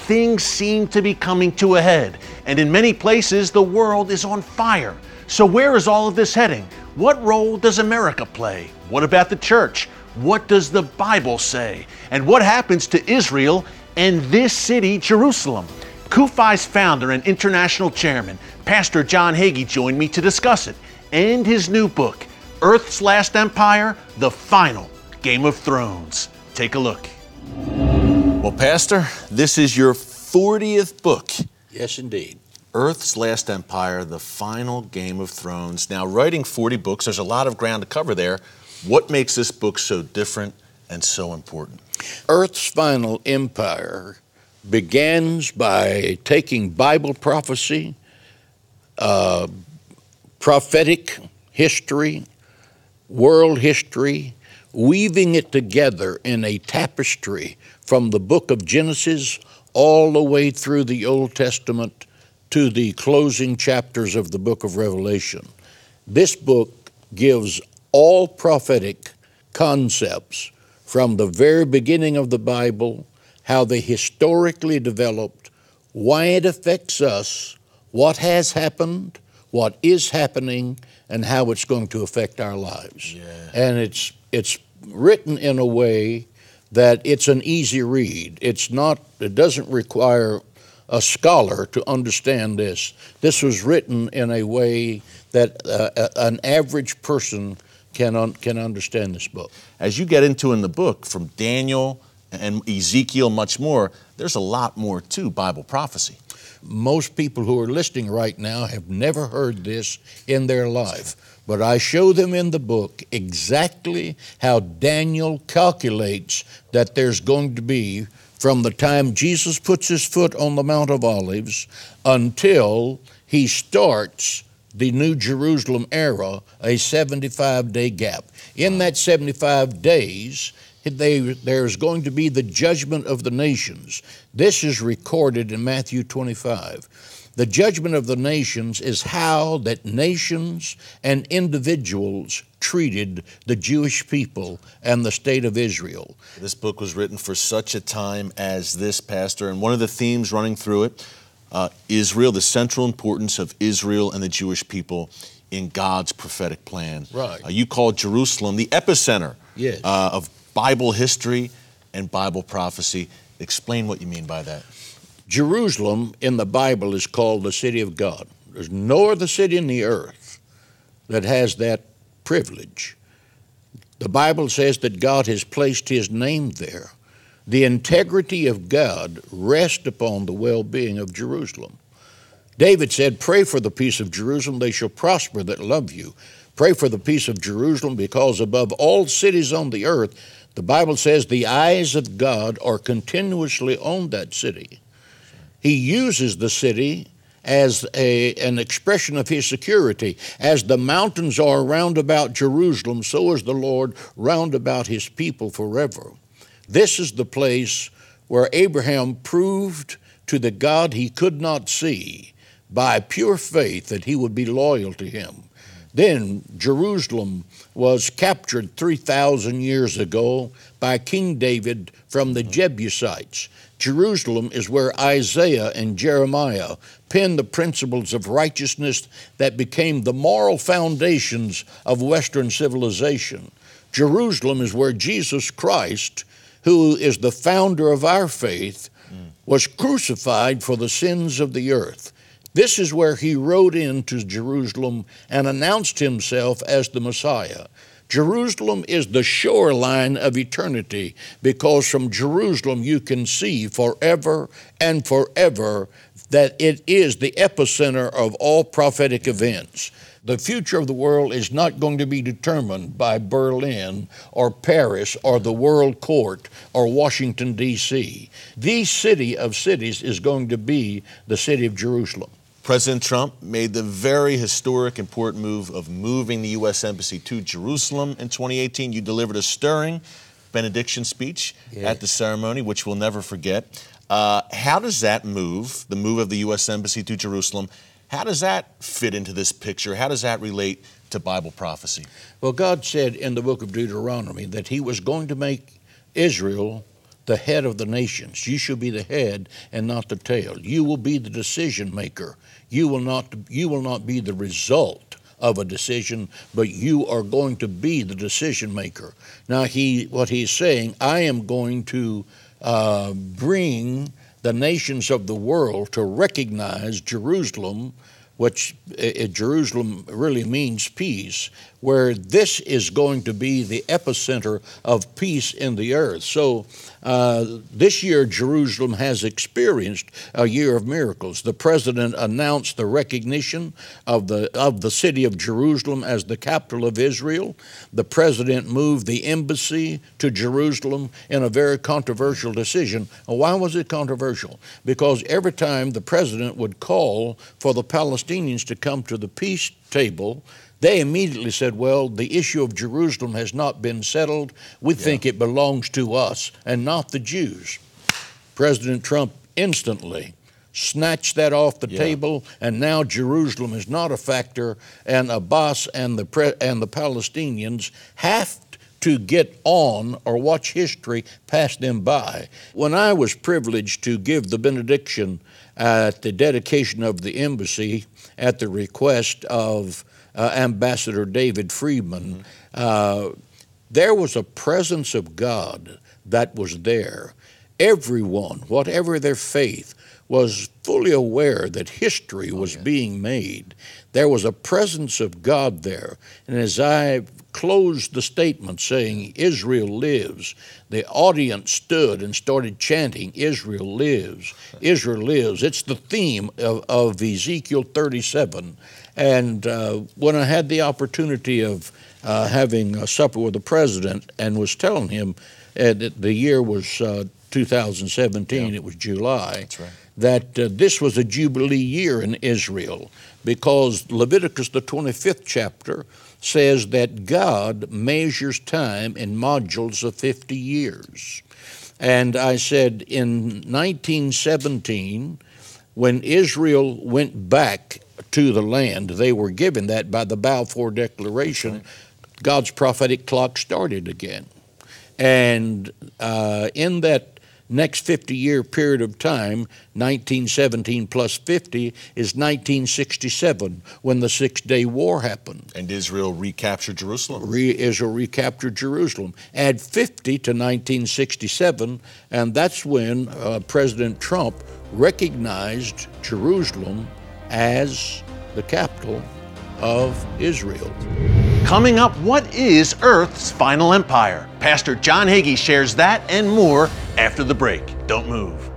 things seem to be coming to a head, and in many places the world is on fire. So where is all of this heading? What role does America play? What about the church? What does the Bible say? And what happens to Israel and this city, Jerusalem? CUFI's founder and international chairman, Pastor John Hagee, joined me to discuss it and his new book, Earth's Last Empire, The Final Game of Thrones. Take a look. Well, Pastor, this is your 40th book. Yes, indeed. Earth's Last Empire, The Final Game of Thrones. Now, writing 40 books, there's a lot of ground to cover there. What makes this book so different and so important? Earth's Final Empire begins by taking Bible prophecy, prophetic history, world history, weaving it together in a tapestry from the book of Genesis all the way through the Old Testament to the closing chapters of the book of Revelation. This book gives all prophetic concepts from the very beginning of the Bible, how they historically developed, why it affects us, what has happened, what is happening, and how it's going to affect our lives. Yeah. And it's written in a way that it's an easy read. It doesn't require a scholar to understand this. This was written in a way that an average person can understand this book. As you get into in the book, from Daniel and Ezekiel, much more, there's a lot more to Bible prophecy. Most people who are listening right now have never heard this in their life, but I show them in the book exactly how Daniel calculates that there's going to be, from the time Jesus puts his foot on the Mount of Olives until he starts the New Jerusalem era, a 75-day gap. In that 75 days, there's going to be the judgment of the nations. This is recorded in Matthew 25. The judgment of the nations is how that nations and individuals treated the Jewish people and the state of Israel. This book was written for such a time as this, Pastor, and one of the themes running through it, Israel, the central importance of Israel and the Jewish people in God's prophetic plan. Right. You call Jerusalem the epicenter Yes. Of Bible history and Bible prophecy. Explain what you mean by that. Jerusalem in the Bible is called the city of God. There's no other city in the earth that has that privilege. The Bible says that God has placed his name there. The integrity of God rests upon the well-being of Jerusalem. David said, "Pray for the peace of Jerusalem, they shall prosper that love you." Pray for the peace of Jerusalem, because above all cities on the earth, the Bible says the eyes of God are continuously on that city. He uses the city as an expression of his security. As the mountains are round about Jerusalem, so is the Lord round about his people forever. This is the place where Abraham proved to the God he could not see by pure faith that he would be loyal to him. Then Jerusalem was captured 3,000 years ago by King David from the Jebusites. Jerusalem is where Isaiah and Jeremiah penned the principles of righteousness that became the moral foundations of Western civilization. Jerusalem is where Jesus Christ, who is the founder of our faith, was crucified for the sins of the earth. This is where he rode into Jerusalem and announced himself as the Messiah. Jerusalem is the shoreline of eternity, because from Jerusalem you can see forever and forever that it is the epicenter of all prophetic events. The future of the world is not going to be determined by Berlin or Paris or the World Court or Washington, D.C. The city of cities is going to be the city of Jerusalem. President Trump made the very historic, important move of moving the U.S. Embassy to Jerusalem in 2018. You delivered a stirring benediction speech at the ceremony, which we'll never forget. How does that move, the move of the U.S. Embassy to Jerusalem, how does that fit into this picture? How does that relate to Bible prophecy? Well, God said in the book of Deuteronomy that he was going to make Israel the head of the nations. You shall be the head and not the tail. You will be the decision maker. You will not be the result of a decision, but you are going to be the decision maker. Now what he's saying, I am going to bring the nations of the world to recognize Jerusalem, which Jerusalem really means peace, where this is going to be the epicenter of peace in the earth. So this year Jerusalem has experienced a year of miracles. The president announced the recognition of the city of Jerusalem as the capital of Israel. The president moved the embassy to Jerusalem in a very controversial decision. And why was it controversial? Because every time the president would call for the Palestinians to come to the peace table, they immediately said, well, the issue of Jerusalem has not been settled. We think it belongs to us and not the Jews. President Trump instantly snatched that off the table, and now Jerusalem is not a factor, and Abbas and the Palestinians have to get on or watch history pass them by. When I was privileged to give the benediction at the dedication of the embassy at the request of Ambassador David Friedman, there was a presence of God that was there. Everyone, whatever their faith, was fully aware that history was being made. There was a presence of God there. And as I closed the statement saying, Israel lives, the audience stood and started chanting, Israel lives, Israel lives. It's the theme of Ezekiel 37. And when I had the opportunity of having a supper with the president and was telling him that the year was 2017, it was July, that's right, that this was a Jubilee year in Israel, because Leviticus, the 25th chapter, says that God measures time in modules of 50 years. And I said in 1917, when Israel went back to the land, they were given that by the Balfour Declaration, right, God's prophetic clock started again. And in that next 50-year period of time, 1917 plus 50 is 1967, when the Six-Day War happened. And Israel recaptured Jerusalem. Israel recaptured Jerusalem. Add 50 to 1967, and that's when President Trump recognized Jerusalem as the capital of Israel. Coming up, what is Earth's final empire? Pastor John Hagee shares that and more after the break. Don't move.